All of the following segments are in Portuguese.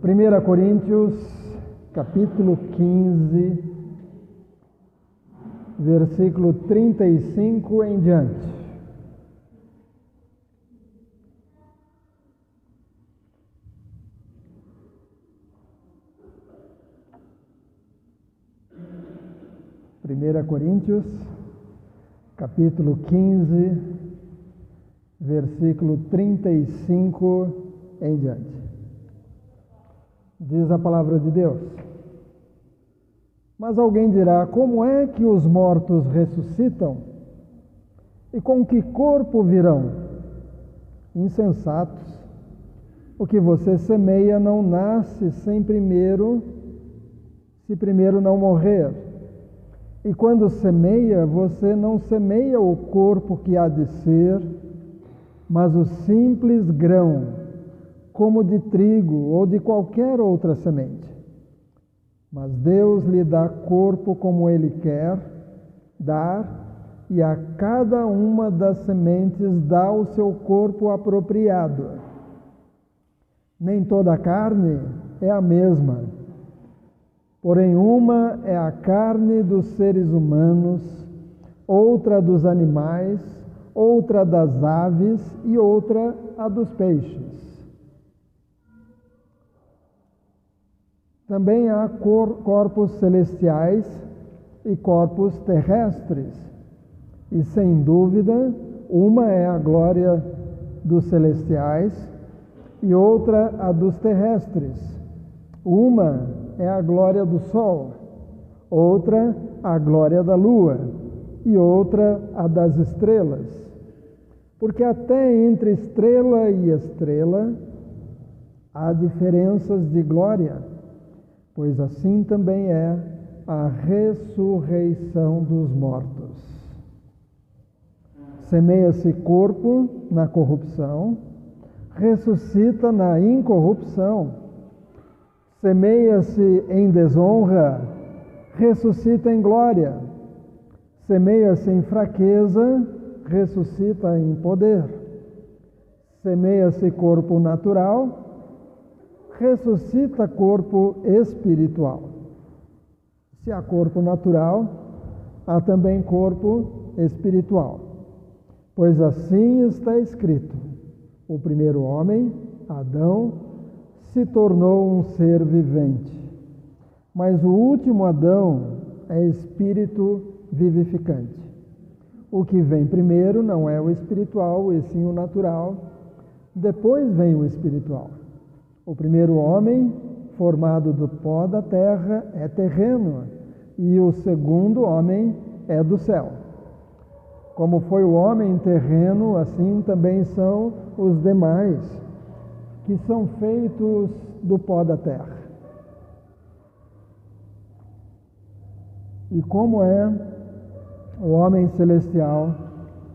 1 Coríntios, capítulo 15, versículo 35 em diante. Primeira Coríntios, capítulo 15, versículo 35 em diante. Diz a palavra de Deus: Mas alguém dirá: como é que os mortos ressuscitam? E com que corpo virão? Insensatos! O que você semeia não nasce se primeiro não morrer. E quando semeia, você não semeia o corpo que há de ser, mas o simples grão, como de trigo ou de qualquer outra semente. Mas Deus lhe dá corpo como Ele quer dar, e a cada uma das sementes dá o seu corpo apropriado. Nem toda a carne é a mesma, porém uma é a carne dos seres humanos, outra dos animais, outra das aves e outra a dos peixes. Também há corpos celestiais e corpos terrestres, e sem dúvida, uma é a glória dos celestiais e outra a dos terrestres. Uma é a glória do sol, outra a glória da lua e outra a das estrelas. Porque até entre estrela e estrela há diferenças de glória, pois assim também é a ressurreição dos mortos. Semeia-se corpo na corrupção, ressuscita na incorrupção. Semeia-se em desonra, ressuscita em glória. Semeia-se em fraqueza, ressuscita em poder. Semeia-se corpo natural, ressuscita corpo espiritual. Se há corpo natural, há também corpo espiritual. Pois assim está escrito: o primeiro homem, Adão, se tornou um ser vivente. Mas o último Adão é espírito vivificante. O que vem primeiro não é o espiritual, e sim o natural. Depois vem o espiritual. O primeiro homem, formado do pó da terra, é terreno, e o segundo homem é do céu. Como foi o homem terreno, assim também são os demais, que são feitos do pó da terra. E como é o homem celestial,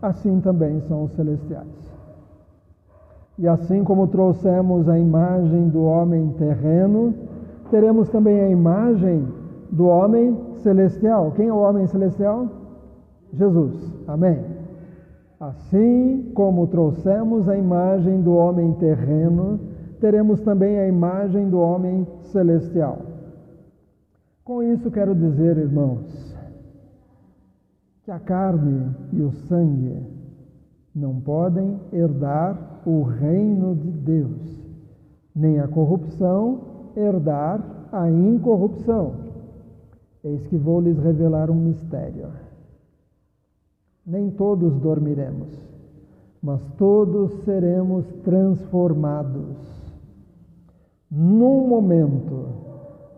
assim também são os celestiais. E assim como trouxemos a imagem do homem terreno, teremos também a imagem do homem celestial. Quem é o homem celestial? Jesus. Amém. Assim como trouxemos a imagem do homem terreno, teremos também a imagem do homem celestial. Com isso quero dizer, irmãos, que a carne e o sangue não podem herdar o reino de Deus, nem a corrupção herdar a incorrupção. Eis que vou lhes revelar um mistério. Nem todos dormiremos, mas todos seremos transformados. Num momento,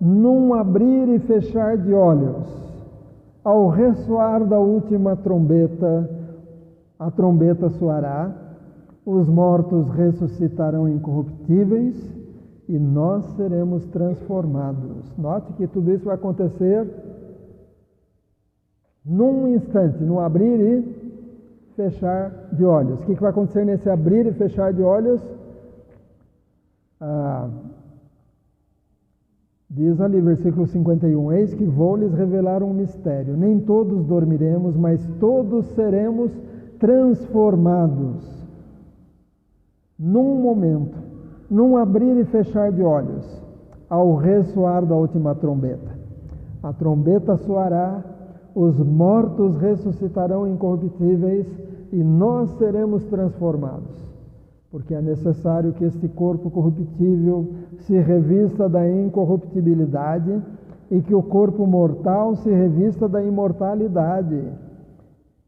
num abrir e fechar de olhos, ao ressoar da última trombeta, a trombeta soará, os mortos ressuscitarão incorruptíveis e nós seremos transformados. Note que tudo isso vai acontecer num instante, num abrir e fechar de olhos. O que vai acontecer nesse abrir e fechar de olhos? Diz ali, versículo 51, eis que vou lhes revelar um mistério. Nem todos dormiremos, mas todos seremos transformados. Num momento, num abrir e fechar de olhos, ao ressoar da última trombeta. A trombeta soará, os mortos ressuscitarão incorruptíveis e nós seremos transformados, porque é necessário que este corpo corruptível se revista da incorruptibilidade e que o corpo mortal se revista da imortalidade.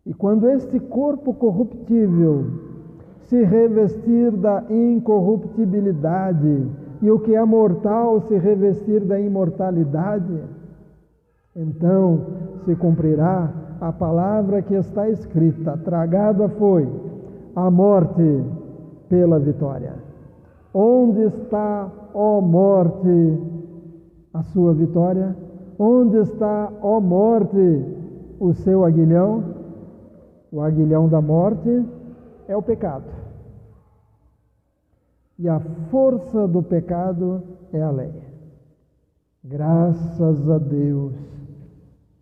E quando este corpo corruptível se revestir da incorruptibilidade e o que é mortal se revestir da imortalidade, então se cumprirá a palavra que está escrita: tragada foi a morte pela vitória. Onde está, ó morte, a sua vitória? Onde está, ó morte, o seu aguilhão? O aguilhão da morte é o pecado. E a força do pecado é a lei. Graças a Deus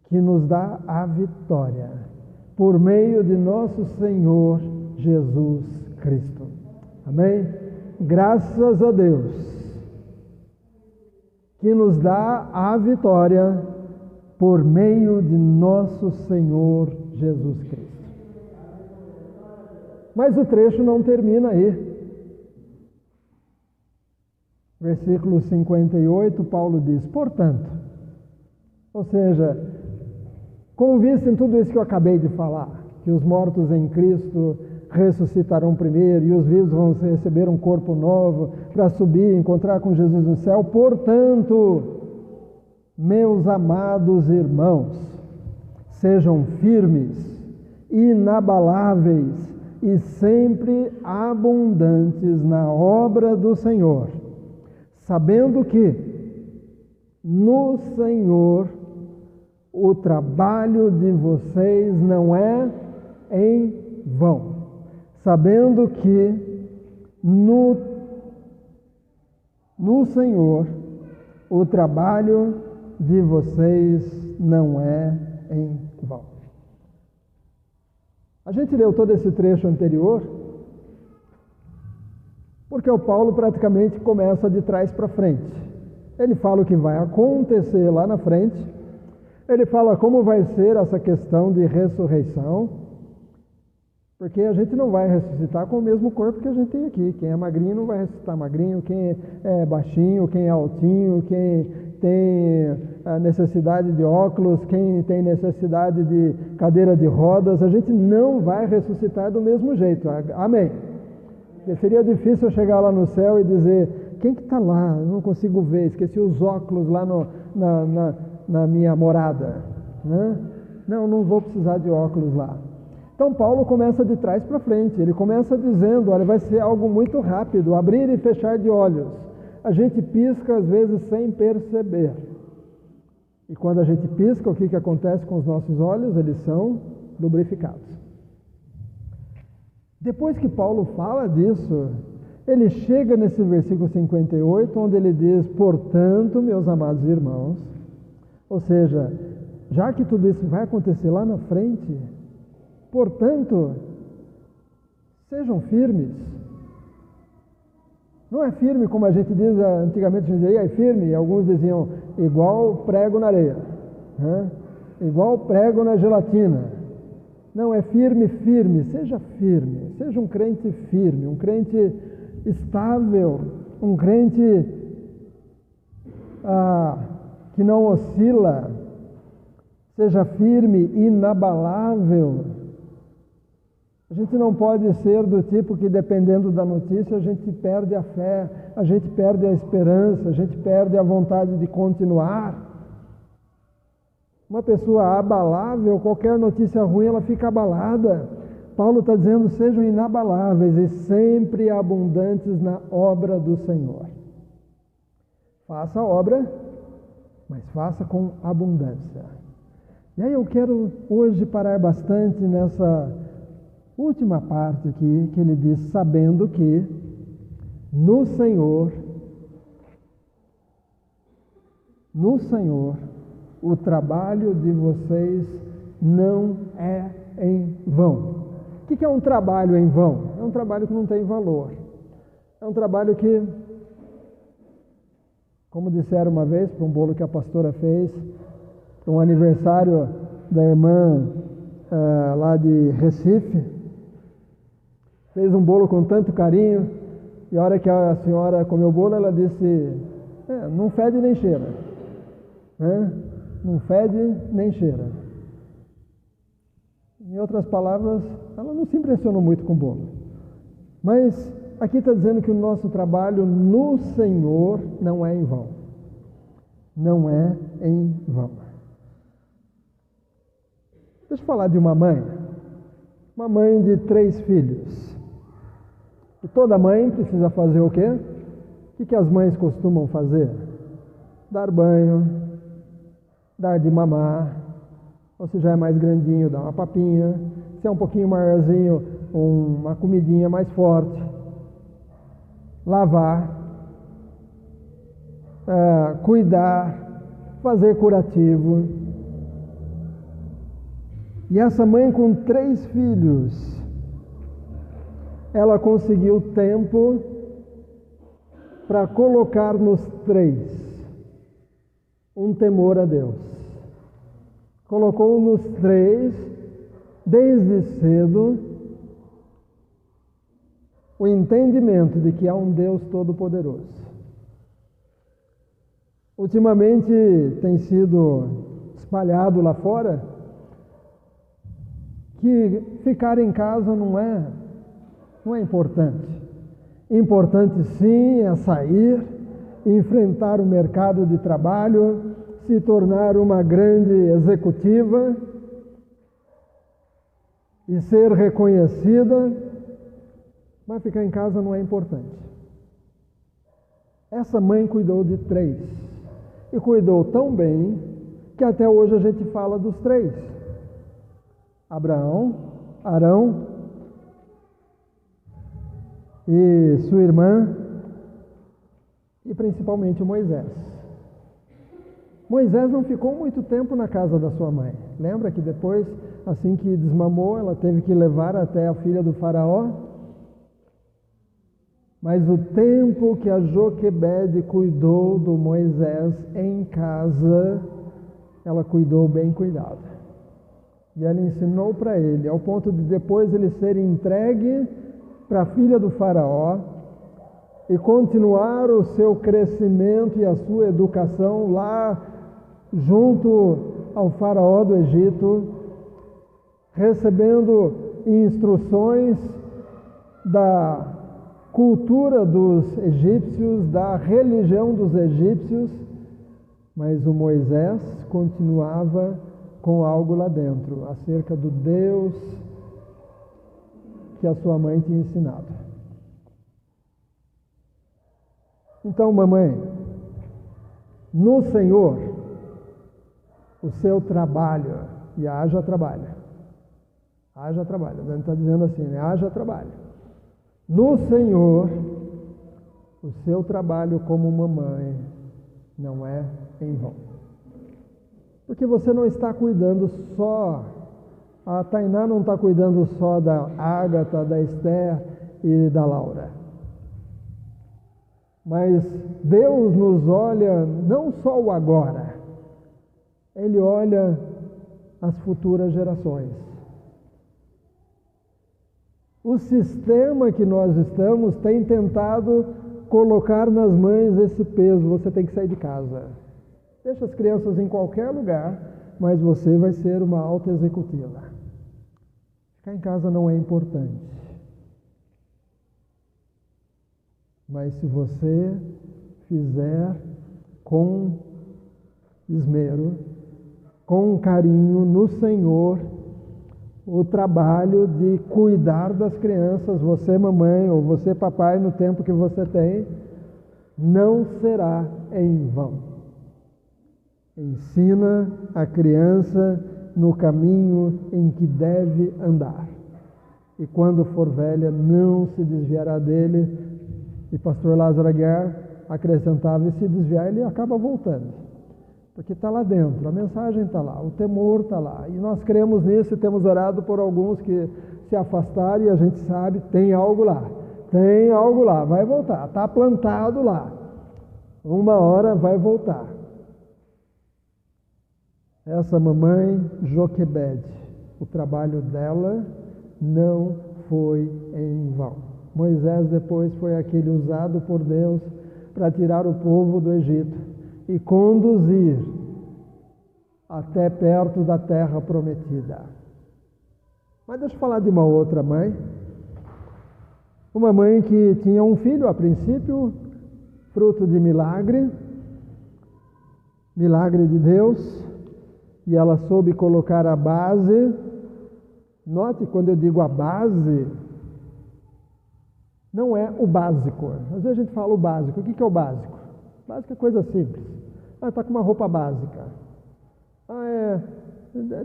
que nos dá a vitória por meio de nosso Senhor Jesus Cristo. Amém? Graças a Deus que nos dá a vitória por meio de nosso Senhor Jesus Cristo. Mas o trecho não termina aí. Versículo 58, Paulo diz: portanto, ou seja, com vista em tudo isso que eu acabei de falar, que os mortos em Cristo ressuscitarão primeiro e os vivos vão receber um corpo novo para subir e encontrar com Jesus no céu, portanto, meus amados irmãos, sejam firmes, inabaláveis e sempre abundantes na obra do Senhor, sabendo que no Senhor o trabalho de vocês não é em vão. Sabendo que no Senhor o trabalho de vocês não é em vão. A gente leu todo esse trecho anterior porque o Paulo praticamente começa de trás para frente. Ele fala o que vai acontecer lá na frente, ele fala como vai ser essa questão de ressurreição, porque a gente não vai ressuscitar com o mesmo corpo que a gente tem aqui. Quem é magrinho não vai ressuscitar magrinho, quem é baixinho, quem é altinho, quem tem a necessidade de óculos, quem tem necessidade de cadeira de rodas, a gente não vai ressuscitar do mesmo jeito. Amém? Porque seria difícil eu chegar lá no céu e dizer: quem que está lá? Eu não consigo ver, esqueci os óculos lá na minha morada. Né? Não vou precisar de óculos lá. Então Paulo começa de trás para frente, ele começa dizendo: olha, vai ser algo muito rápido, abrir e fechar de olhos. A gente pisca às vezes sem perceber. E quando a gente pisca, o que acontece com os nossos olhos? Eles são lubrificados. Depois que Paulo fala disso, ele chega nesse versículo 58, onde ele diz: portanto, meus amados irmãos, ou seja, já que tudo isso vai acontecer lá na frente, portanto, sejam firmes. Não é firme como a gente diz, antigamente a gente dizia: é firme, e alguns diziam igual prego na areia, né? Igual prego na gelatina. Não, é firme, firme, seja um crente firme, um crente estável, um crente que não oscila, seja firme, inabalável. A gente não pode ser do tipo que, dependendo da notícia, a gente perde a fé, a gente perde a esperança, a gente perde a vontade de continuar. Uma pessoa abalável, qualquer notícia ruim, ela fica abalada. Paulo está dizendo: sejam inabaláveis e sempre abundantes na obra do Senhor. Faça a obra, mas faça com abundância. E aí eu quero hoje parar bastante nessa última parte aqui, que ele diz: sabendo que no Senhor, o trabalho de vocês não é em vão. O que é um trabalho em vão? É um trabalho que não tem valor. É um trabalho que, Como disseram uma vez, para um bolo que a pastora fez, para um aniversário da irmã lá de Recife, fez um bolo com tanto carinho, e a hora que a senhora comeu o bolo, ela disse, não fede nem cheira, né? Não fede nem cheira. Em outras palavras, ela não se impressionou muito com o bolo. Mas aqui está dizendo que o nosso trabalho no Senhor não é em vão. Não é em vão. Deixa eu falar de uma mãe de 3 filhos. E toda mãe precisa fazer o quê? O que as mães costumam fazer? Dar banho, dar de mamar, ou se já é mais grandinho, dar uma papinha, se é um pouquinho maiorzinho, uma comidinha mais forte, lavar, cuidar, fazer curativo. E essa mãe com 3 filhos, ela conseguiu tempo para colocar nos 3 um temor a Deus. Colocou nos 3, desde cedo, o entendimento de que há um Deus Todo-Poderoso. Ultimamente tem sido espalhado lá fora que ficar em casa não é importante. Importante sim é sair, enfrentar o mercado de trabalho, se tornar uma grande executiva e ser reconhecida, mas ficar em casa não é importante. Essa mãe cuidou de 3 e cuidou tão bem que até hoje a gente fala dos 3. Abraão, Arão e sua irmã e principalmente o Moisés. Moisés não ficou muito tempo na casa da sua mãe. Lembra que depois, assim que desmamou, ela teve que levar até a filha do faraó? Mas o tempo que a Joquebede cuidou do Moisés em casa, ela cuidou bem cuidado. E ela ensinou para ele, ao ponto de depois ele ser entregue para a filha do faraó e continuar o seu crescimento e a sua educação lá junto ao faraó do Egito, recebendo instruções da cultura dos egípcios, da religião dos egípcios, mas o Moisés continuava com algo lá dentro, acerca do Deus que a sua mãe tinha ensinado. Então, mamãe, no Senhor, o seu trabalho, e haja trabalho, a gente está dizendo assim, né? Haja trabalho. No Senhor, o seu trabalho como mamãe não é em vão. Porque você não está cuidando só, a Tainá não está cuidando só da Ágata, da Esther e da Laura. Mas Deus nos olha não só o agora, Ele olha as futuras gerações. O sistema que nós estamos tem tentado colocar nas mães esse peso, você tem que sair de casa. Deixa as crianças em qualquer lugar, mas você vai ser uma alta executiva. Ficar em casa não é importante. Mas se você fizer com esmero, com carinho no Senhor, o trabalho de cuidar das crianças, você mamãe ou você papai, no tempo que você tem, não será em vão. Ensina a criança no caminho em que deve andar. E quando for velha, não se desviará dele. E pastor Lázaro Aguiar acrescentava, e se desviar, ele acaba voltando. Porque está lá dentro, a mensagem está lá, o temor está lá. E nós cremos nisso e temos orado por alguns que se afastaram e a gente sabe, tem algo lá, vai voltar, está plantado lá. uma hora vai voltar. Essa mamãe Joquebede, o trabalho dela não foi em vão. Moisés depois foi aquele usado por Deus para tirar o povo do Egito e conduzir até perto da terra prometida. Mas deixa eu falar de uma outra mãe. Uma mãe que tinha um filho a princípio, fruto de milagre de Deus, e ela soube colocar a base. Note, quando eu digo a base, não é o básico. Às vezes a gente fala o básico. O que é o básico? O básico é coisa simples. Está com uma roupa básica.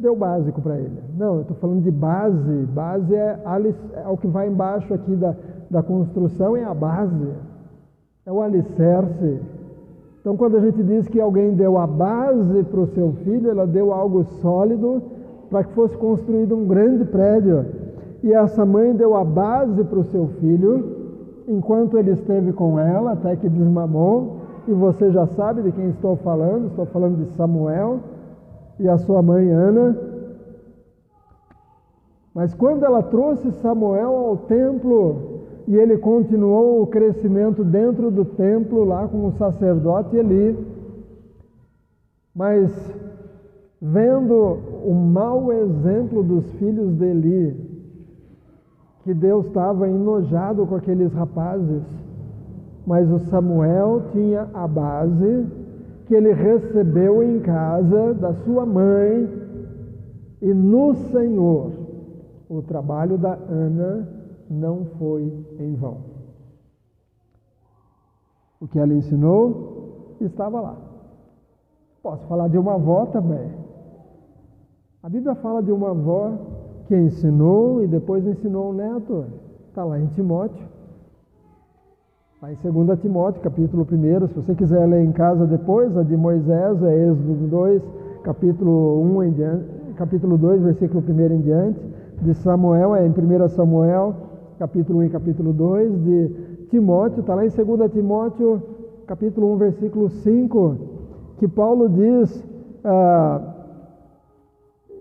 Deu básico para ele. Não, eu estou falando de base. Base é o que vai embaixo aqui da construção, é a base. É o alicerce. Então, quando a gente diz que alguém deu a base para o seu filho, ela deu algo sólido para que fosse construído um grande prédio. E essa mãe deu a base para o seu filho, enquanto ele esteve com ela, até que desmamou. E você já sabe de quem estou falando de Samuel e a sua mãe Ana. Mas quando ela trouxe Samuel ao templo, e ele continuou o crescimento dentro do templo, lá com o sacerdote Eli, mas vendo o mau exemplo dos filhos de Eli, que Deus estava enojado com aqueles rapazes, mas o Samuel tinha a base que ele recebeu em casa da sua mãe, e no Senhor o trabalho da Ana não foi em vão. O que ela ensinou estava lá. Posso falar de uma avó também. A Bíblia fala de uma avó que ensinou e depois ensinou o neto. Está lá em Timóteo. Lá em 2 Timóteo, capítulo 1. Se você quiser ler em casa depois, a de Moisés é Êxodo 2, capítulo 1 em diante, capítulo 2, versículo 1 em diante. De Samuel é em 1 Samuel, capítulo 1 e capítulo 2, de Timóteo, está lá em 2 Timóteo, capítulo 1, versículo 5, que Paulo diz,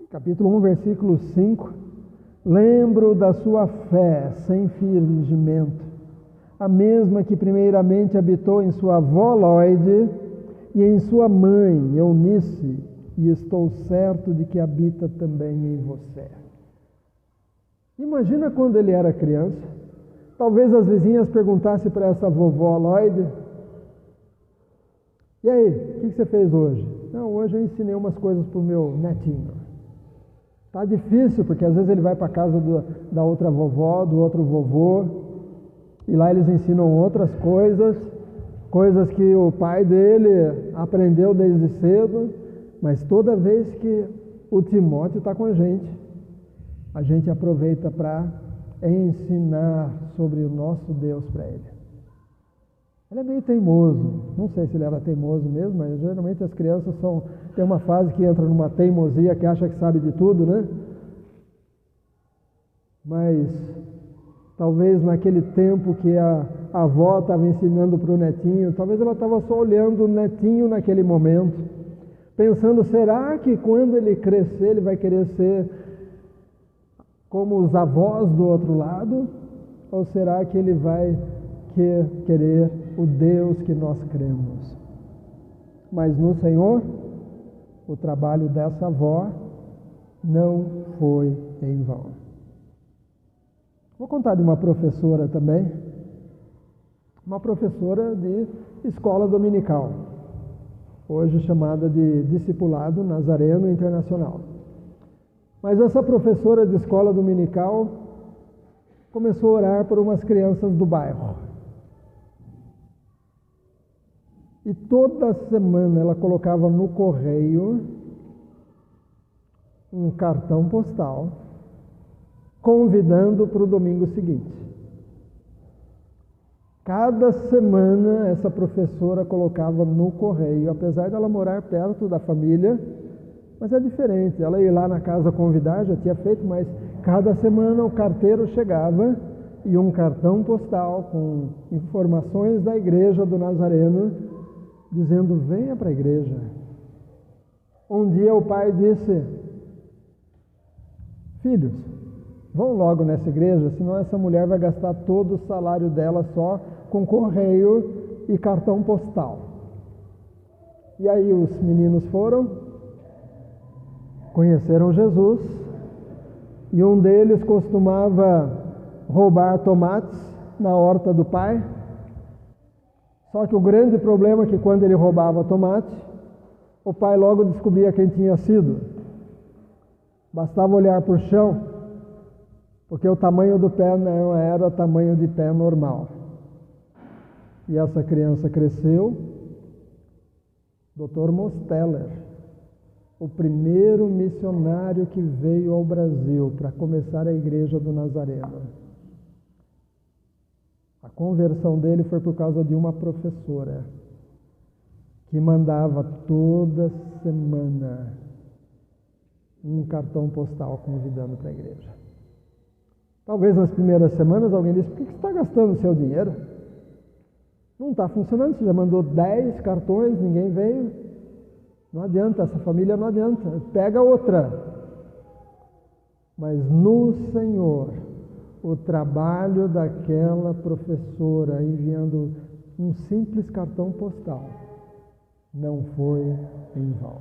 capítulo 1, versículo 5, lembro da sua fé sem fingimento, a mesma que primeiramente habitou em sua avó Lóide e em sua mãe Eunice, e estou certo de que habita também em você. Imagina quando ele era criança, talvez as vizinhas perguntassem para essa vovó Lloyd: e aí, o que você fez hoje? Não, hoje eu ensinei umas coisas para o meu netinho. Está difícil, porque às vezes ele vai para a casa da outra vovó, do outro vovô, e lá eles ensinam outras coisas que o pai dele aprendeu desde cedo, mas toda vez que o Timóteo está com a gente aproveita para ensinar sobre o nosso Deus para ele. Ele é meio teimoso, não sei se ele era teimoso mesmo, mas geralmente as crianças tem uma fase que entra numa teimosia, que acha que sabe de tudo, né? Mas talvez naquele tempo que a avó estava ensinando para o netinho, talvez ela estava só olhando o netinho naquele momento, pensando, será que quando ele crescer ele vai querer ser como os avós do outro lado? Ou será que ele vai querer o Deus que nós cremos? Mas no Senhor, o trabalho dessa avó não foi em vão. Vou contar de uma professora também, uma professora de escola dominical, hoje chamada de Discipulado Nazareno Internacional. Mas essa professora de escola dominical começou a orar por umas crianças do bairro. E toda semana ela colocava no correio um cartão postal convidando para o domingo seguinte. Cada semana essa professora colocava no correio, apesar dela morar perto da família, mas é diferente, ela ia lá na casa convidar, já tinha feito, mas cada semana o carteiro chegava e um cartão postal com informações da igreja do Nazareno dizendo: venha para a igreja. Um dia o pai disse: filhos, vão logo nessa igreja, senão essa mulher vai gastar todo o salário dela só com correio e cartão postal. E aí os meninos foram, conheceram Jesus, e um deles costumava roubar tomates na horta do pai. Só que o grande problema é que quando ele roubava tomate, o pai logo descobria quem tinha sido. Bastava olhar para o chão, porque o tamanho do pé não era tamanho de pé normal. E essa criança cresceu. Dr. Mosteller, o primeiro missionário que veio ao Brasil para começar a igreja do Nazareno. A conversão dele foi por causa de uma professora que mandava toda semana um cartão postal convidando para a igreja. Talvez nas primeiras semanas alguém disse: por que você está gastando o seu dinheiro? Não está funcionando, você já mandou 10 cartões, ninguém veio. Não adianta, essa família não adianta, pega outra. Mas no Senhor, o trabalho daquela professora enviando um simples cartão postal não foi em vão.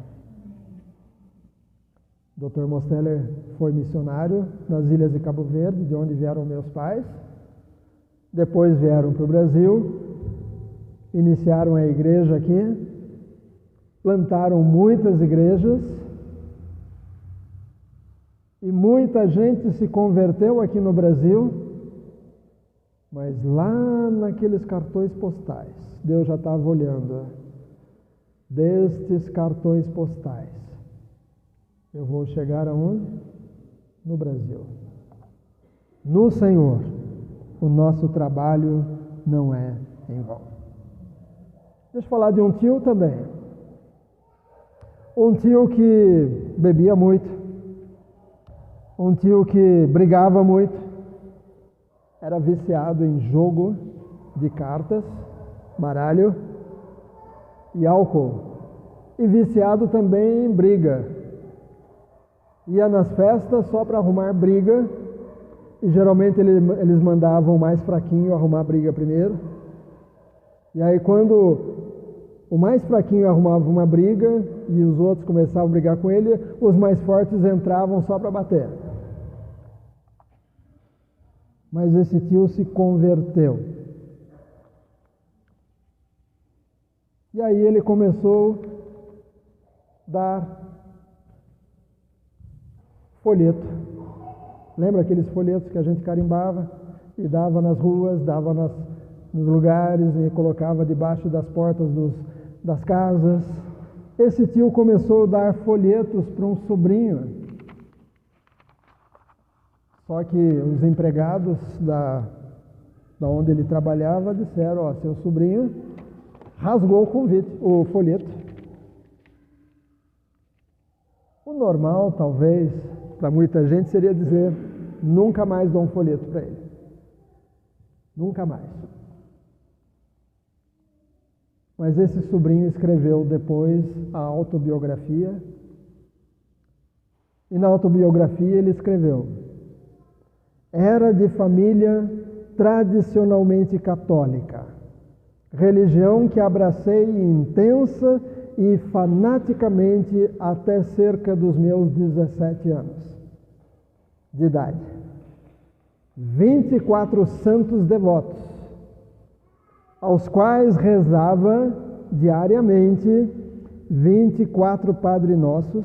Dr. Mosteller foi missionário nas ilhas de Cabo Verde, de onde vieram meus pais. Depois vieram para o Brasil, iniciaram a igreja aqui, plantaram muitas igrejas e muita gente se converteu aqui no Brasil, mas lá naqueles cartões postais, Deus já estava olhando. Destes cartões postais, eu vou chegar aonde? No Brasil. No Senhor, o nosso trabalho não é em vão. Deixa eu falar de um tio também. Um tio que bebia muito. Um tio que brigava muito. Era viciado em jogo de cartas, baralho e álcool. E viciado também em briga. Ia nas festas só para arrumar briga. E geralmente eles mandavam o mais fraquinho arrumar briga primeiro. E aí quando o mais fraquinho arrumava uma briga e os outros começavam a brigar com ele, os mais fortes entravam só para bater. Mas esse tio se converteu. E aí ele começou a dar folheto. Lembra aqueles folhetos que a gente carimbava e dava nas ruas, dava nos lugares e colocava debaixo das portas das casas? Esse tio começou a dar folhetos para um sobrinho. Só que os empregados da onde ele trabalhava disseram: ó, seu sobrinho rasgou o folheto. O normal, talvez, para muita gente seria dizer: nunca mais dou um folheto para ele. Nunca mais. Mas esse sobrinho escreveu depois a autobiografia. E na autobiografia ele escreveu: era de família tradicionalmente católica, religião que abracei intensa e fanaticamente até cerca dos meus 17 anos de idade. 24 santos devotos, aos quais rezava diariamente 24 Padre Nossos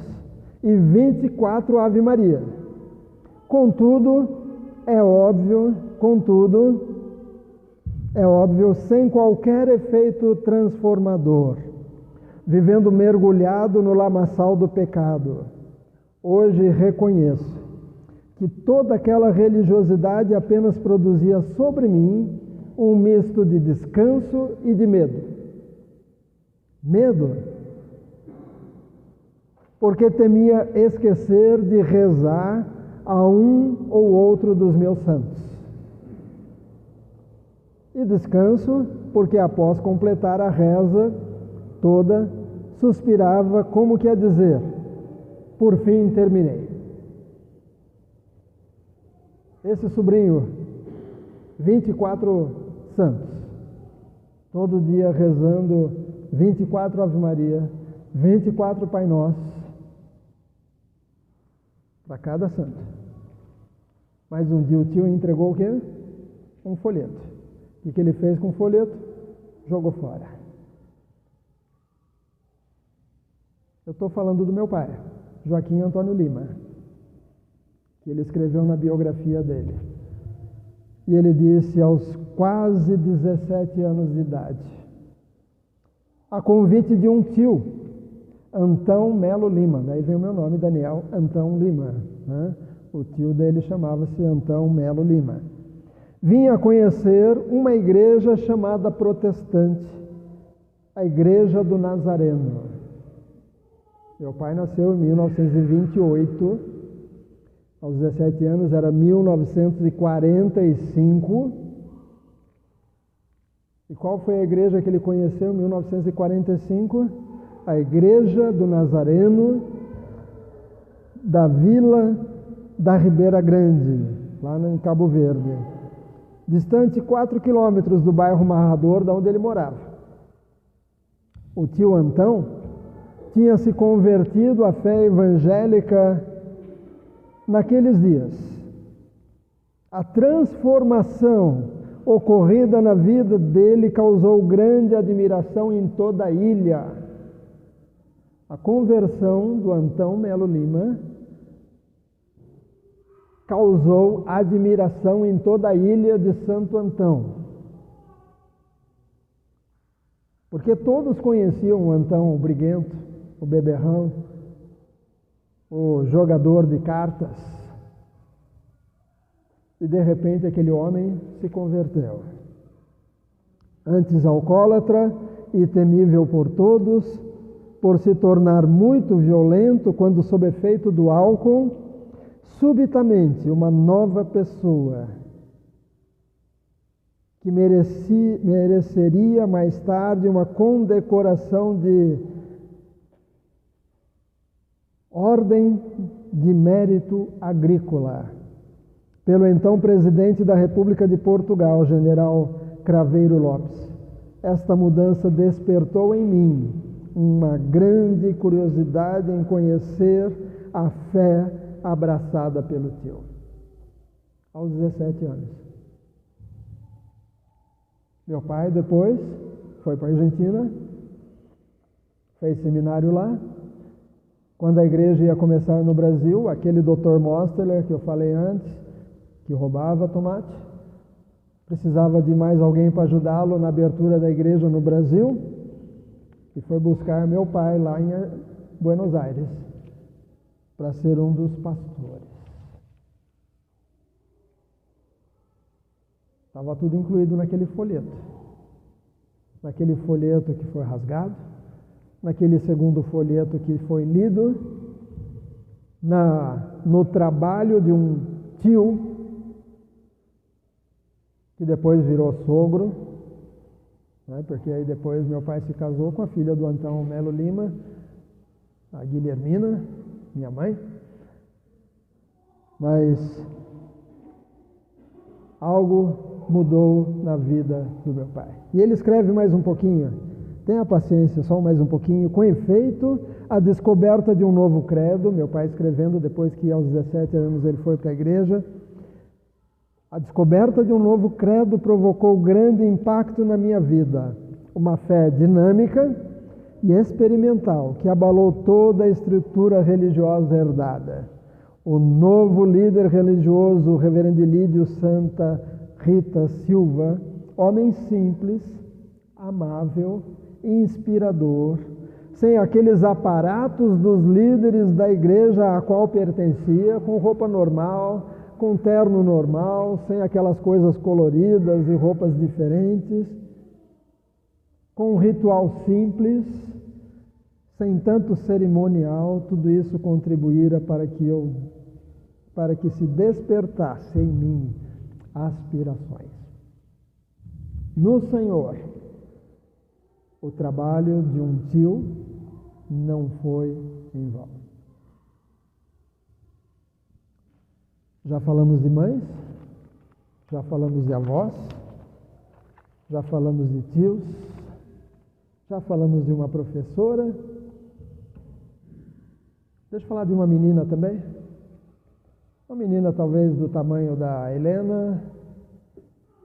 e 24 Ave Maria. Contudo, é óbvio, sem qualquer efeito transformador, vivendo mergulhado no lamaçal do pecado. Hoje reconheço que toda aquela religiosidade apenas produzia sobre mim um misto de descanso e de medo. Medo, porque temia esquecer de rezar a um ou outro dos meus santos. E descanso, porque após completar a reza, toda, suspirava como que a dizer: por fim terminei. Esse sobrinho, 24 santos, todo dia rezando 24 Ave Maria, 24 Pai Nosso, para cada santo. Mas um dia o tio entregou o quê? Um folheto. O que ele fez com o folheto? Jogou fora. Eu estou falando do meu pai, Joaquim Antônio Lima, que ele escreveu na biografia dele. E ele disse aos quase 17 anos de idade, a convite de um tio, Antão Melo Lima, daí vem o meu nome, Daniel Antão Lima, né? O tio dele chamava-se Antão Melo Lima. Vinha conhecer uma igreja chamada protestante, a Igreja do Nazareno. Meu pai nasceu em 1928, aos 17 anos era 1945. E qual foi a igreja que ele conheceu em 1945? A Igreja do Nazareno da Vila da Ribeira Grande, lá em Cabo Verde, distante 4 quilômetros do bairro Marrador, da onde ele morava. O tio Antão tinha se convertido à fé evangélica naqueles dias. A transformação ocorrida na vida dele causou grande admiração em toda a ilha. A conversão do Antão Melo Lima causou admiração em toda a ilha de Santo Antão. Porque todos conheciam o Antão, o briguento, o beberrão, o jogador de cartas. E de repente aquele homem se converteu. Antes alcoólatra e temível por todos, por se tornar muito violento quando sob efeito do álcool, subitamente uma nova pessoa, que mereceria mais tarde uma condecoração de Ordem de Mérito Agrícola, pelo então presidente da República de Portugal, general Craveiro Lopes. Esta mudança despertou em mim uma grande curiosidade em conhecer a fé abraçada pelo tio, aos 17 anos. Meu pai depois foi para a Argentina, fez seminário lá. Quando a igreja ia começar no Brasil, aquele Dr. Mosteler que eu falei antes, que roubava tomate, precisava de mais alguém para ajudá-lo na abertura da igreja no Brasil, e foi buscar meu pai lá em Buenos Aires, para ser um dos pastores. Estava tudo incluído naquele folheto. Naquele folheto que foi rasgado, naquele segundo folheto que foi lido, no trabalho de um tio, que depois virou sogro, né, porque aí depois meu pai se casou com a filha do Antão Melo Lima, a Guilhermina, minha mãe. Mas algo mudou na vida do meu pai. E ele escreve mais um pouquinho, tenha paciência, só mais um pouquinho. Com efeito, a descoberta de um novo credo, meu pai escrevendo depois que aos 17 anos ele foi para a igreja, a descoberta de um novo credo provocou grande impacto na minha vida, uma fé dinâmica e experimental que abalou toda a estrutura religiosa herdada. O novo líder religioso, o reverendo Lídio Santa Rita Silva, homem simples, amável, inspirador, sem aqueles aparatos dos líderes da igreja a qual pertencia, com roupa normal, com terno normal, sem aquelas coisas coloridas e roupas diferentes, com um ritual simples, sem tanto cerimonial. Tudo isso contribuíra para que se despertasse em mim aspirações. No Senhor, o trabalho de um tio não foi em vão. Já falamos de mães, já falamos de avós, já falamos de tios, já falamos de uma professora. Deixa eu falar de uma menina também. Uma menina talvez do tamanho da Helena,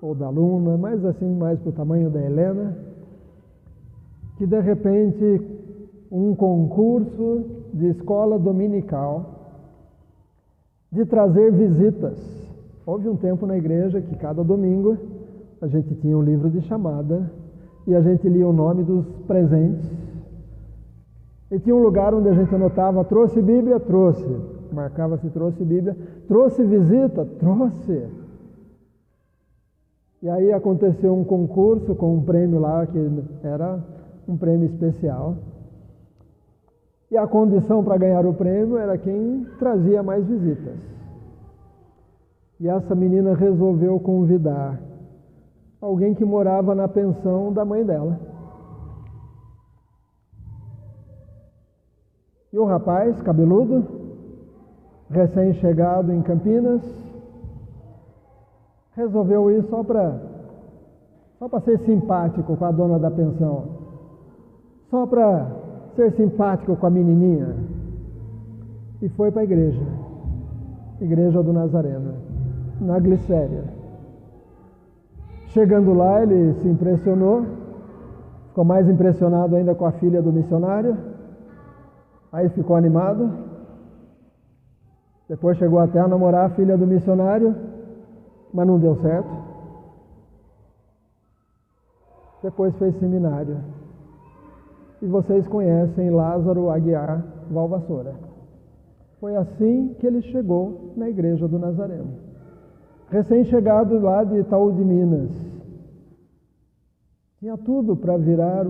ou da Luna, mas assim mais para o tamanho da Helena, que de repente um concurso de escola dominical de trazer visitas. Houve um tempo na igreja que cada domingo a gente tinha um livro de chamada e a gente lia o nome dos presentes. E tinha um lugar onde a gente anotava, trouxe Bíblia? Trouxe. Marcava-se, trouxe Bíblia. Trouxe visita? Trouxe. E aí aconteceu um concurso com um prêmio lá, que era um prêmio especial. E a condição para ganhar o prêmio era quem trazia mais visitas. E essa menina resolveu convidar alguém que morava na pensão da mãe dela. E o rapaz, cabeludo, recém-chegado em Campinas, resolveu ir só para ser simpático com a dona da pensão, só para ser simpático com a menininha, e foi para a igreja do Nazareno, na Glicéria. Chegando lá, ele se impressionou, ficou mais impressionado ainda com a filha do missionário, aí ficou animado, depois chegou até a namorar a filha do missionário, mas não deu certo. Depois fez seminário. E vocês conhecem Lázaro Aguiar Valvassoura. Foi assim que ele chegou na igreja do Nazareno. Recém-chegado lá de Itaú de Minas. Tinha tudo para virar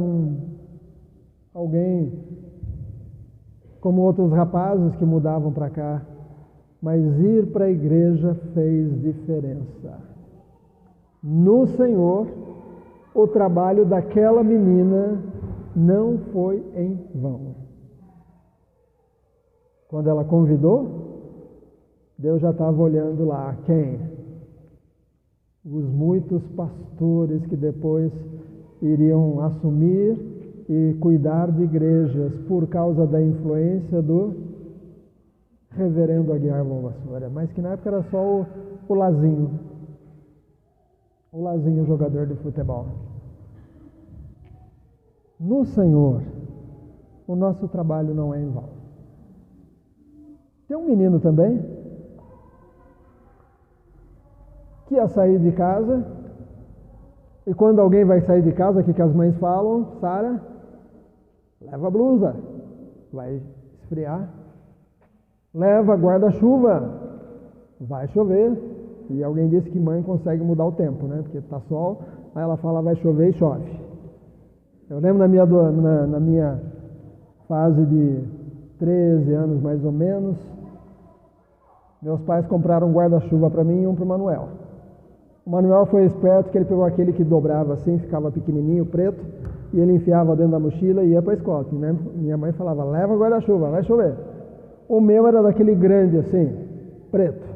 alguém como outros rapazes que mudavam para cá. Mas ir para a igreja fez diferença. No Senhor, o trabalho daquela menina não foi em vão. Quando ela convidou, Deus já estava olhando lá. Quem? Os muitos pastores que depois iriam assumir e cuidar de igrejas por causa da influência do reverendo Aguiar Valvassoura, mas que na época era só o Lazinho. O Lazinho, jogador de futebol. No Senhor, o nosso trabalho não é em vão. Tem um menino também que ia sair de casa, e quando alguém vai sair de casa, o que as mães falam? Sara, leva a blusa, vai esfriar. Leva guarda-chuva, vai chover. E alguém disse que mãe consegue mudar o tempo, né? Porque tá sol, aí ela fala vai chover e chove. Eu lembro na minha fase de 13 anos mais ou menos, meus pais compraram um guarda-chuva para mim e um para o Manuel. O Manuel foi esperto que ele pegou aquele que dobrava assim, ficava pequenininho, preto, e ele enfiava dentro da mochila e ia para a escola. Minha mãe falava, leva guarda-chuva, vai chover. O meu era daquele grande assim, preto.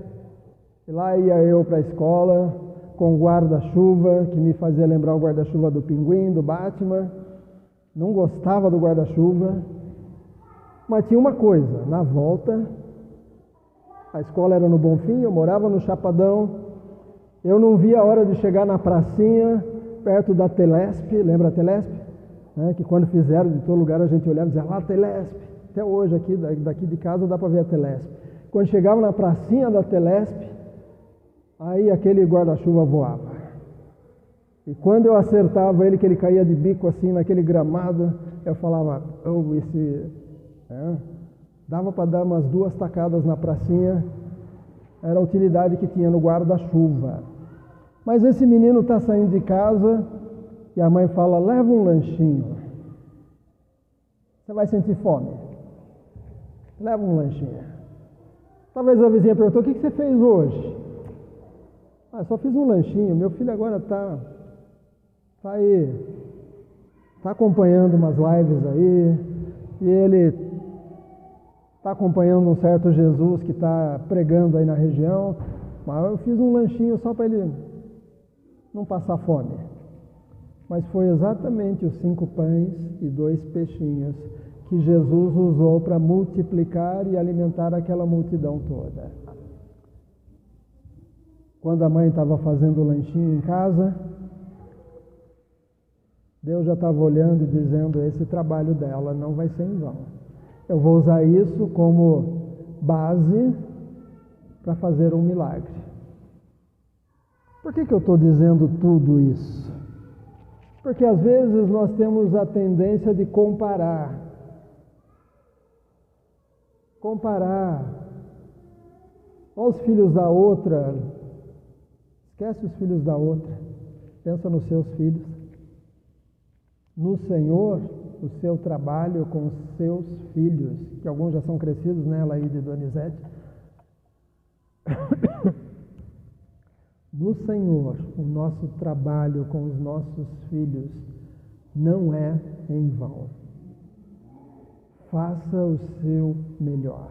E lá ia eu para a escola com guarda-chuva, que me fazia lembrar o guarda-chuva do Pinguim, do Batman. Não gostava do guarda-chuva. Mas tinha uma coisa, na volta, a escola era no Bonfim, eu morava no Chapadão. Eu não via a hora de chegar na pracinha, perto da Telesp, lembra a Telesp? Que quando fizeram de todo lugar a gente olhava e dizia, lá Telesp. Até hoje, daqui de casa, dá para ver a Telesp. Quando chegava na pracinha da Telesp, aí aquele guarda-chuva voava. E quando eu acertava ele, que ele caía de bico assim naquele gramado, eu falava, dava para dar umas 2 tacadas na pracinha, era a utilidade que tinha no guarda-chuva. Mas esse menino está saindo de casa e a mãe fala, leva um lanchinho. Você vai sentir fome. Leva um lanchinho. Talvez a vizinha perguntou, o que você fez hoje? Só fiz um lanchinho. Meu filho agora está está acompanhando umas lives aí, e ele está acompanhando um certo Jesus que está pregando aí na região, mas eu fiz um lanchinho só para ele não passar fome. Mas foi exatamente os 5 pães e 2 peixinhos que Jesus usou para multiplicar e alimentar aquela multidão toda. Quando a mãe estava fazendo o lanchinho em casa, Deus já estava olhando e dizendo: esse trabalho dela não vai ser em vão. Eu vou usar isso como base para fazer um milagre. Por que eu estou dizendo tudo isso? Porque às vezes nós temos a tendência de comparar. Olha os filhos da outra. Esquece os filhos da outra. Pensa nos seus filhos. No Senhor, o seu trabalho com os seus filhos, que alguns já são crescidos, né, Laíde e Donizete. No Senhor, o nosso trabalho com os nossos filhos não é em vão. Faça o seu melhor.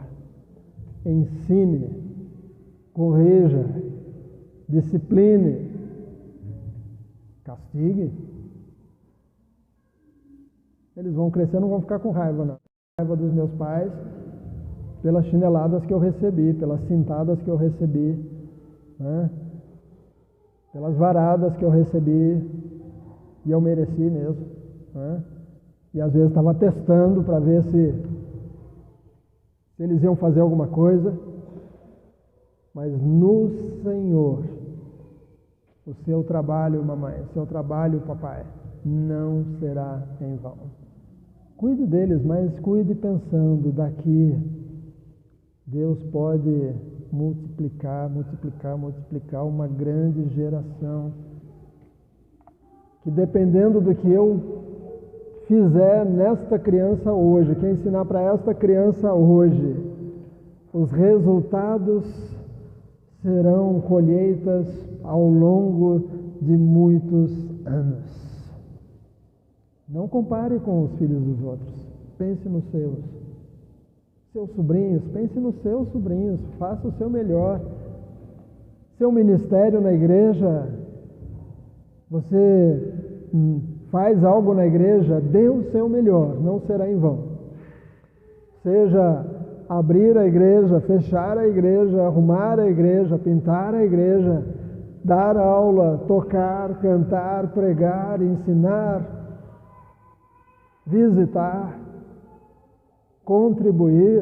Ensine, corrija, discipline, castigue. Eles vão crescer, não vão ficar com raiva, não. Raiva dos meus pais pelas chineladas que eu recebi, pelas cintadas que eu recebi, né? Pelas varadas que eu recebi, e eu mereci mesmo, né? E às vezes estava testando para ver se eles iam fazer alguma coisa, mas no Senhor, o seu trabalho, mamãe, o seu trabalho, papai, não será em vão. Cuide deles, mas cuide pensando, daqui Deus pode multiplicar uma grande geração, que dependendo do que eu fizer nesta criança hoje, que ensinar para esta criança hoje, os resultados serão colheitas ao longo de muitos anos. Não compare com os filhos dos outros, pense nos seus. Seus sobrinhos, pense nos seus sobrinhos, faça o seu melhor. Seu ministério na igreja, você faz algo na igreja, dê o seu melhor, não será em vão. Seja abrir a igreja, fechar a igreja, arrumar a igreja, pintar a igreja, dar aula, tocar, cantar, pregar, ensinar, visitar, contribuir.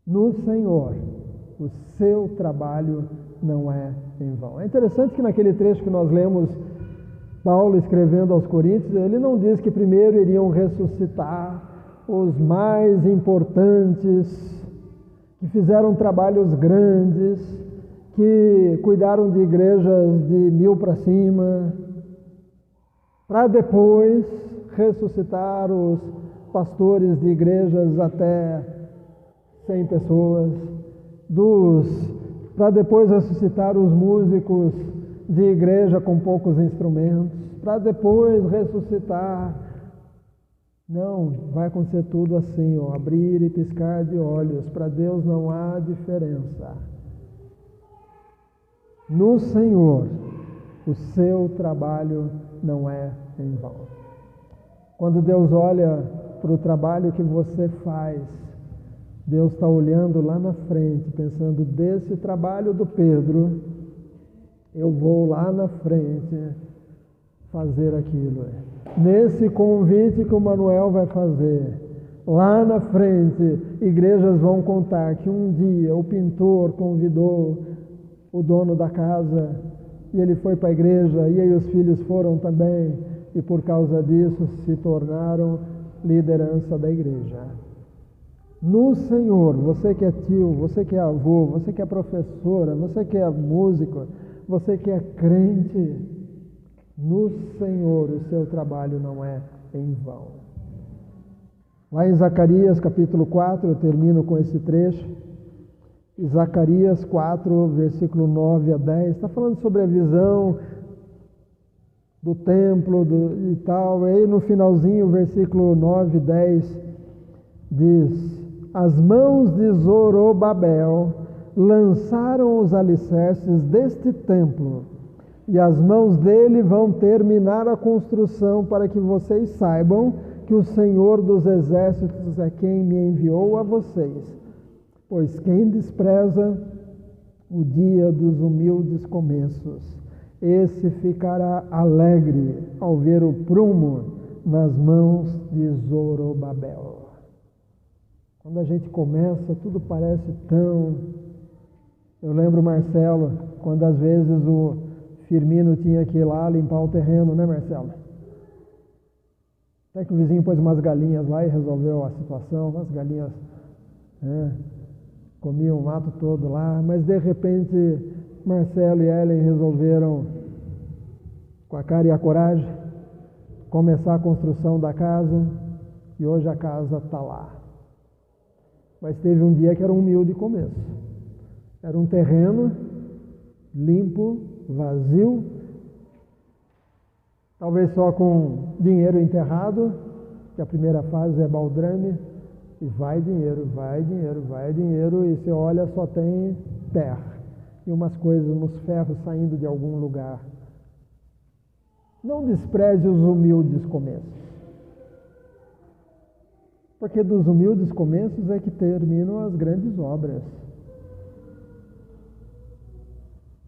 No Senhor, o seu trabalho não é em vão. É interessante que naquele trecho que nós lemos, Paulo escrevendo aos Coríntios, ele não diz que primeiro iriam ressuscitar os mais importantes, que fizeram trabalhos grandes, que cuidaram de igrejas de 1000 para cima, para depois ressuscitar os pastores de igrejas até 100 pessoas, para depois ressuscitar os músicos de igreja com poucos instrumentos, para depois ressuscitar. Não, vai acontecer tudo assim, ó, abrir e piscar de olhos. Para Deus não há diferença. No Senhor, o seu trabalho não é em vão. Quando Deus olha para o trabalho que você faz, Deus está olhando lá na frente, pensando, desse trabalho do Pedro, eu vou lá na frente fazer aquilo. Nesse convite que o Manuel vai fazer, lá na frente, igrejas vão contar que um dia o pintor convidou o dono da casa e ele foi para a igreja, e aí os filhos foram também, e por causa disso se tornaram liderança da igreja. No Senhor, você que é tio, você que é avô, você que é professora, você que é músico, você que é crente, no Senhor o seu trabalho não é em vão. Lá em Zacarias capítulo 4, eu termino com esse trecho, Zacarias 4, versículo 9 a 10, está falando sobre a visão do templo e tal. E aí no finalzinho, versículo 9 e 10 diz: as mãos de Zorobabel lançaram os alicerces deste templo, e as mãos dele vão terminar a construção, para que vocês saibam que o Senhor dos Exércitos é quem me enviou a vocês. Pois quem despreza o dia dos humildes começos, esse ficará alegre ao ver o prumo nas mãos de Zorobabel. Quando a gente começa, tudo parece tão... Eu lembro, Marcelo, quando às vezes o Firmino tinha que ir lá limpar o terreno, né, Marcelo? Até que o vizinho pôs umas galinhas lá e resolveu a situação. As galinhas comiam o mato todo lá, mas de repente Marcelo e Ellen resolveram, com a cara e a coragem, começar a construção da casa, e hoje a casa está lá. Mas teve um dia que era um humilde começo. Era um terreno limpo, vazio, talvez só com dinheiro enterrado, que a primeira fase é baldrame, e vai dinheiro, vai dinheiro, vai dinheiro, e você olha, só tem terra e umas coisas, uns ferros saindo de algum lugar. Não despreze os humildes começos, porque dos humildes começos é que terminam as grandes obras.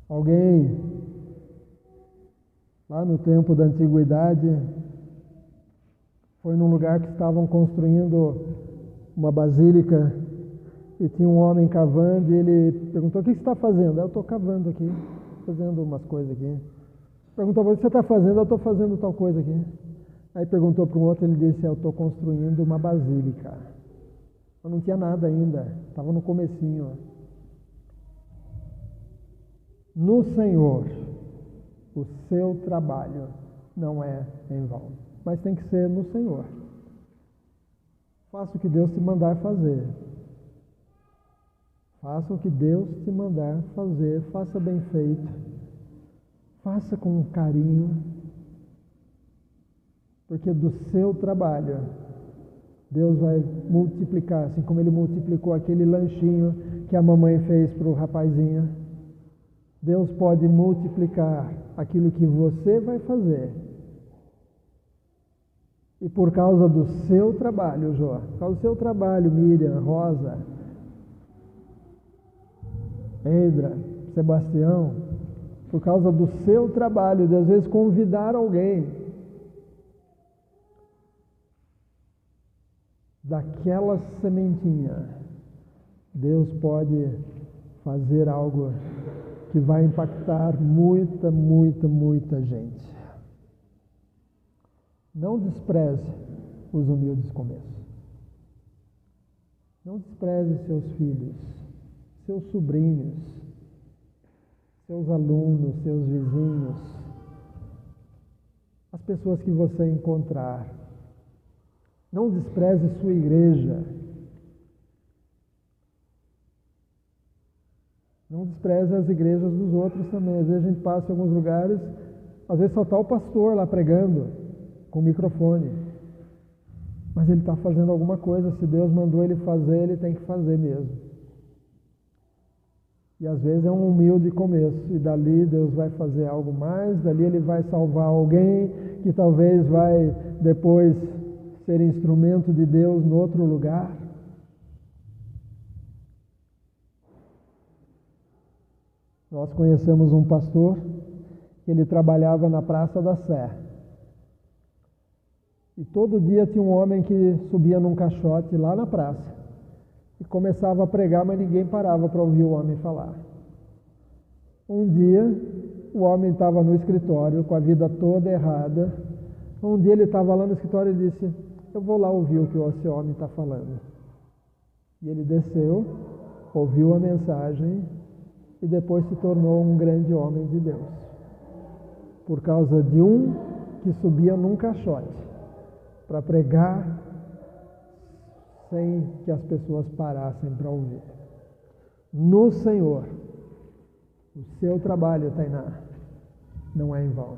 Alguém, lá no tempo da antiguidade, foi num lugar que estavam construindo uma basílica, e tinha um homem cavando, e ele perguntou: o que você está fazendo? Eu estou cavando aqui, fazendo umas coisas aqui. Perguntou: o que você está fazendo? Eu estou fazendo tal coisa aqui. Aí perguntou para um outro, ele disse: eu estou construindo uma basílica. Eu não tinha nada ainda, estava no comecinho. No Senhor, o seu trabalho não é em vão, mas tem que ser no Senhor. Faça o que Deus te mandar fazer. Faça o que Deus te mandar fazer, faça bem feito, faça com carinho, porque do seu trabalho Deus vai multiplicar, assim como Ele multiplicou aquele lanchinho que a mamãe fez para o rapazinho. Deus pode multiplicar aquilo que você vai fazer. E por causa do seu trabalho, Jó, por causa do seu trabalho, Miriam, Rosa, Eidra, Sebastião, por causa do seu trabalho, de às vezes convidar alguém daquela sementinha, Deus pode fazer algo que vai impactar muita, muita, muita gente. Não despreze os humildes começos. Não despreze seus filhos, seus sobrinhos, seus alunos, seus vizinhos, as pessoas que você encontrar. Não despreze sua igreja. Não despreze as igrejas dos outros também. Às vezes a gente passa em alguns lugares, às vezes só está o pastor lá pregando, com o microfone. Mas ele está fazendo alguma coisa. Se Deus mandou ele fazer, ele tem que fazer mesmo. E às vezes é um humilde começo. E dali Deus vai fazer algo mais. Dali Ele vai salvar alguém que talvez vai depois ser instrumento de Deus no outro lugar. Nós conhecemos um pastor que ele trabalhava na Praça da Sé. E todo dia tinha um homem que subia num caixote lá na praça e começava a pregar, mas ninguém parava para ouvir o homem falar. Um dia, o homem estava no escritório com a vida toda errada. Um dia ele estava lá no escritório e disse: eu vou lá ouvir o que esse homem está falando. E ele desceu, ouviu a mensagem e depois se tornou um grande homem de Deus. Por causa de um que subia num caixote para pregar sem que as pessoas parassem para ouvir. No Senhor, o seu trabalho, Tainá, não é em vão.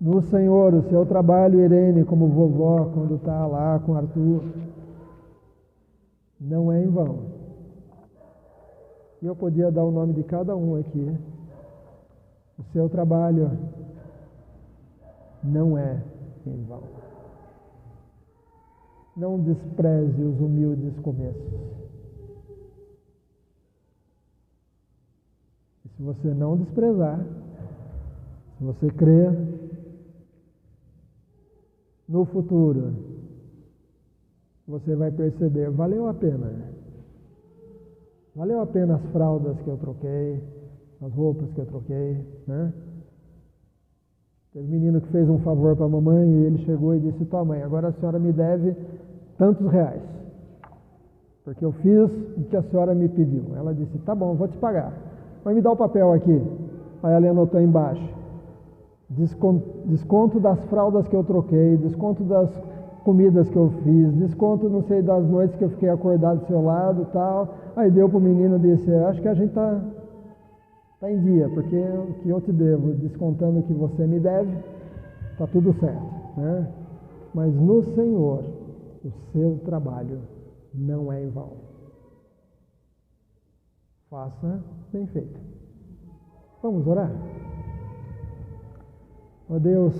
No Senhor, o seu trabalho, Irene, como vovó, quando está lá com Arthur, não é em vão. E eu podia dar o nome de cada um aqui. O seu trabalho não é em vão. Não despreze os humildes começos. E se você não desprezar, se você crer no futuro, você vai perceber, valeu a pena. Valeu a pena as fraldas que eu troquei, as roupas que eu troquei, né? Teve um menino que fez um favor para a mamãe e ele chegou e disse: tua mãe, agora a senhora me deve tantos reais, porque eu fiz o que a senhora me pediu. Ela disse: tá bom, vou te pagar, mas me dá o papel aqui. Aí ela anotou embaixo: desconto das fraldas que eu troquei, desconto das comidas que eu fiz, desconto não sei das noites que eu fiquei acordado do seu lado e tal. Aí deu para o menino e disse: acho que a gente está em dia, porque o que eu te devo, descontando o que você me deve, está tudo certo, né? Mas no Senhor, o seu trabalho não é em vão. Faça bem feito. Vamos orar? Ó Deus,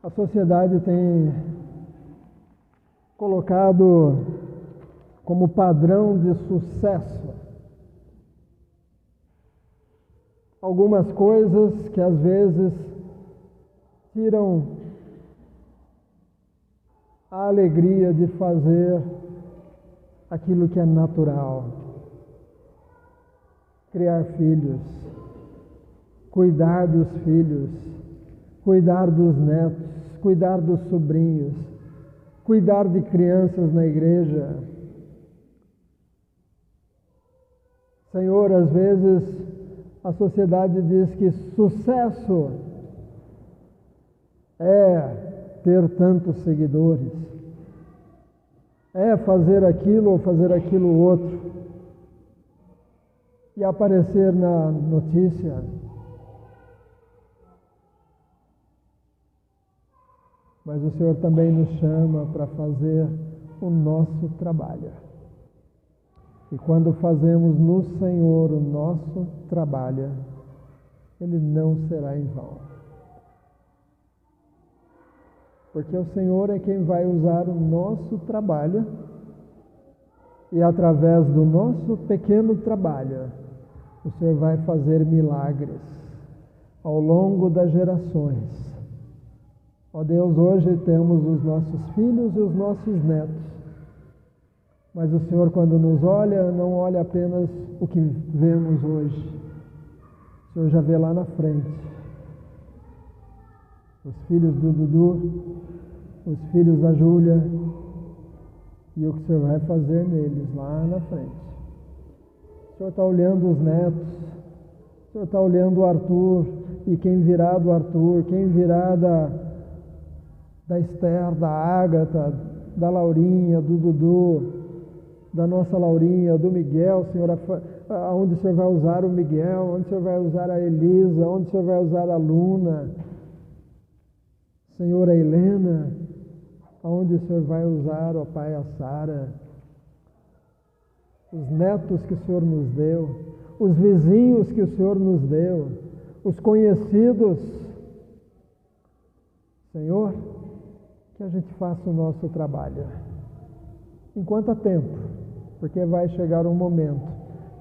a sociedade tem colocado como padrão de sucesso algumas coisas que às vezes tiram a alegria de fazer aquilo que é natural. Criar filhos, cuidar dos filhos, cuidar dos netos, cuidar dos sobrinhos, cuidar de crianças na igreja. Senhor, às vezes a sociedade diz que sucesso é ter tantos seguidores, é fazer aquilo ou fazer aquilo outro, e aparecer na notícia. Mas o Senhor também nos chama para fazer o nosso trabalho. E quando fazemos no Senhor o nosso trabalho, ele não será em vão. Porque o Senhor é quem vai usar o nosso trabalho e através do nosso pequeno trabalho, o Senhor vai fazer milagres ao longo das gerações. Ó Deus, hoje temos os nossos filhos e os nossos netos, mas o Senhor, quando nos olha, não olha apenas o que vemos hoje. O Senhor já vê lá na frente os filhos do Dudu, os filhos da Júlia, e o que o Senhor vai fazer neles lá na frente. O Senhor está olhando os netos, o Senhor está olhando o Arthur, e quem virá do Arthur, quem virá da Esther, da Ágata, da Laurinha, do Dudu, da nossa Laurinha, do Miguel, Senhor, aonde o Senhor vai usar o Miguel, onde o Senhor vai usar a Elisa, onde o Senhor vai usar a Luna, Senhor, a Helena, aonde o Senhor vai usar, ó Pai, a Sara, os netos que o Senhor nos deu, os vizinhos que o Senhor nos deu, os conhecidos. Senhor, que a gente faça o nosso trabalho. Enquanto há tempo, porque vai chegar um momento,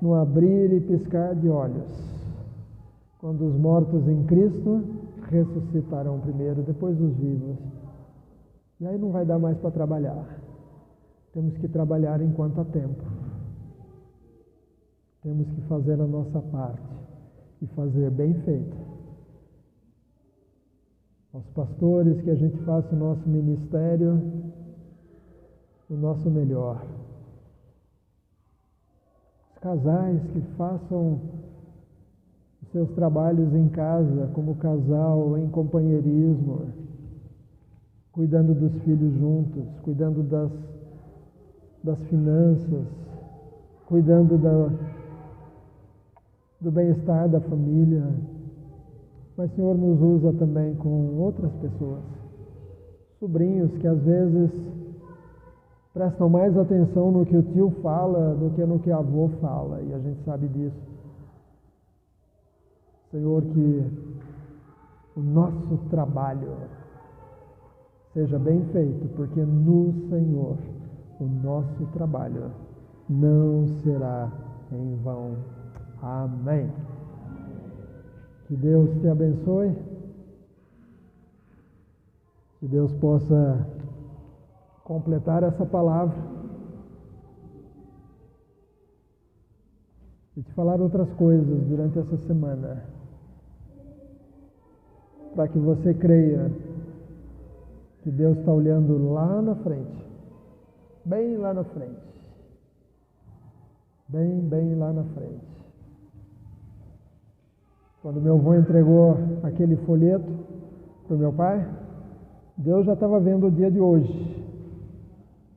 no abrir e piscar de olhos, quando os mortos em Cristo ressuscitarão primeiro, depois os vivos. E aí não vai dar mais para trabalhar. Temos que trabalhar enquanto há tempo. Temos que fazer a nossa parte e fazer bem feito. Aos pastores, que a gente faça o nosso ministério o nosso melhor. Os casais que façam os seus trabalhos em casa, como casal, em companheirismo, cuidando dos filhos juntos, cuidando das finanças, cuidando do bem-estar da família. Mas, Senhor, nos usa também com outras pessoas, sobrinhos que às vezes prestam mais atenção no que o tio fala do que no que a avó fala, e a gente sabe disso. Senhor, que o nosso trabalho seja bem feito, porque no Senhor o nosso trabalho não será em vão. Amém. Que Deus te abençoe. Que Deus possa completar essa palavra e te falar outras coisas durante essa semana, para que você creia que Deus está olhando lá na frente, bem lá na frente, bem lá na frente. Quando meu avô entregou aquele folheto para o meu pai, Deus já estava vendo o dia de hoje.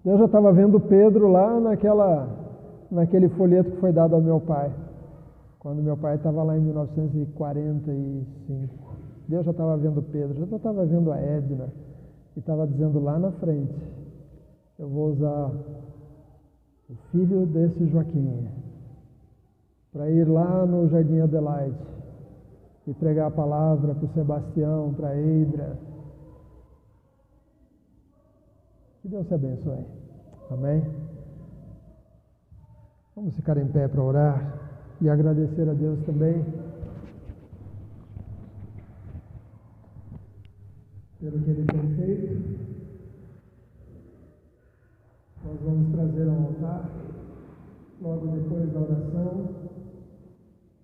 Deus já estava vendo Pedro lá naquele folheto que foi dado ao meu pai, quando meu pai estava lá em 1945. Deus já estava vendo Pedro, já estava vendo a Edna, e estava dizendo lá na frente: eu vou usar o filho desse Joaquim para ir lá no Jardim Adelaide e pregar a palavra para o Sebastião, para a Eidra. Que Deus te abençoe. Amém? Vamos ficar em pé para orar e agradecer a Deus também pelo que Ele tem feito. Nós vamos trazer ao altar, logo depois da oração,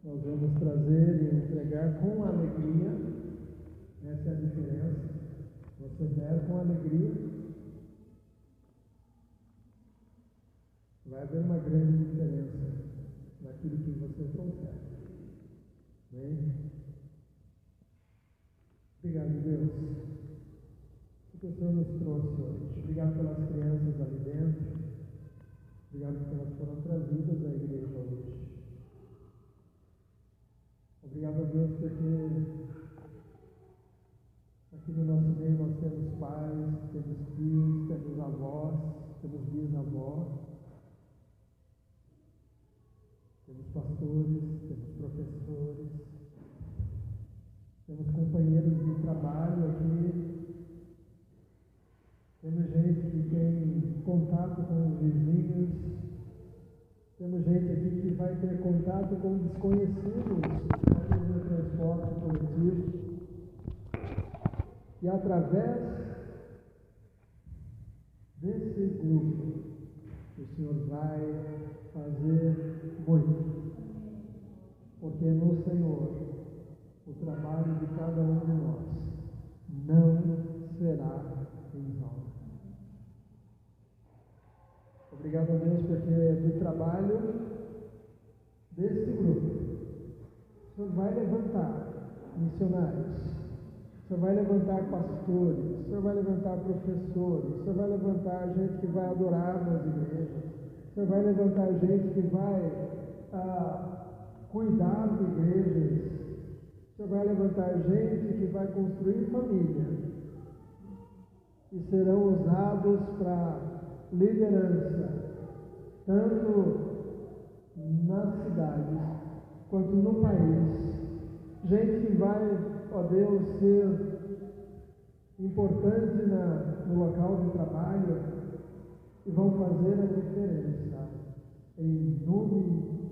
nós vamos trazer e entregar com alegria. Essa é a diferença. Você der com alegria, vai haver uma grande diferença naquilo que você trouxer. Bem? Obrigado, Deus, porque o Senhor nos trouxe hoje. Obrigado pelas crianças ali dentro. Obrigado porque elas foram trazidas à igreja hoje. Obrigado a Deus porque aqui no nosso meio nós temos pais, temos tios, temos avós, temos bisavós, temos pastores, temos professores, temos companheiros de trabalho aqui, temos gente que tem contato com os vizinhos, temos gente aqui que vai ter contato com desconhecidos no transporte coletivo. E através desse grupo, o Senhor vai fazer muito. Porque no Senhor, o trabalho de cada um de nós não será em vão. Obrigado a Deus porque do trabalho desse grupo, o Senhor vai levantar missionários, o Senhor vai levantar pastores, o Senhor vai levantar professores, o Senhor vai levantar gente que vai adorar nas igrejas, o Senhor vai levantar gente que vai cuidar de igrejas, o Senhor vai levantar gente que vai construir família e serão usados para liderança, tanto nas cidades quanto no país. Gente que vai, ó Deus, ser importante no local de trabalho e vão fazer a diferença. Em nome